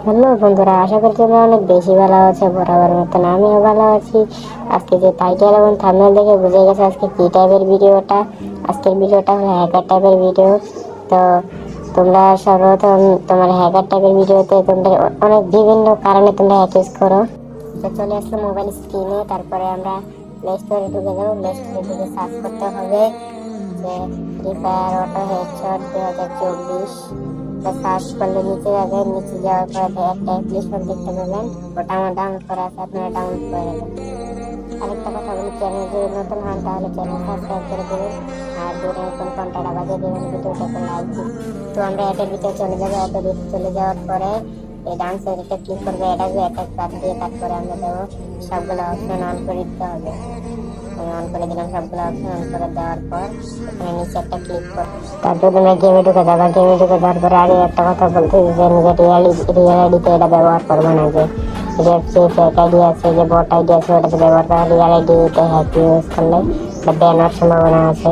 Hello বন্ধুরা, আশা করি তোমরা অনেক বেশি ভালো আছো। বরাবর মতন আমিও ভালো আছি। আজকে যে টাইটেল এবং থাম্বনেল দেখে বুঝে গেছে আজকে কি টাইপের ভিডিওটা। আজকের ভিডিওটা হলো হ্যাকার টাইপের ভিডিও। তো তোমরা সর্বপ্রথম তোমার হ্যাকার টাইপের ভিডিওতে তোমরা অনেক বিভিন্ন কারণে তোমরা হ্যাক ইউজ করো। তো চলে আসলো মোবাইল স্ক্রিনে, তারপরে আমরা প্লে স্টোরে ঢুকে যাবো। প্লে স্টোরে ঢুকে সার্চ করতে হবে যে free fire auto headshot 2024। Search করলে নিচে যাবে, নিচে যাওয়ার পরে একটা অ্যাপ্লিকেশন দেখতে পাবেন, ওটা আমার ডাউনলোড করা আছে, আপনারা ডাউনলোড করে নেবেন। আরেকটা কথা বলি, চ্যানেল যদি নতুন হন তাহলে চ্যানেল সাবস্ক্রাইব করে দেবেন আর বেল আইকন ঘন্টাটা বাজিয়ে দেবেন, ভিডিওটাকে লাইক দিন। তো আমরা অ্যাপের ভিতরে চলে যাবো। অ্যাপের ভিতরে চলে যাওয়ার পরে এই ডান সাইডে ক্লিক করবে, এটা অ্যাটাচ বাদ দিয়ে তারপরে আমরা দেবো সবগুলো অপশন অন করে দিতে হবে। আমি অন করে দিলাম সবগুলো অপশন অন করে দেওয়ার পর এখানে নিচে একটা ক্লিক করো। তারপর তোমরা গেমে ঢুকে যাবা। গেমে ঢুকে যাওয়ার পরে আগে একটা কথা বলতে যে নিজের রিয়েল আইডিতে এটা ব্যবহার করবো না, যে যে ফেক আইডি আছে, যে বট আইডি আছে ওটাতে ব্যবহার করা। রিয়েল আইডিতে হ্যাক ইউজ করলে ব্যান হওয়ার সম্ভাবনা আছে।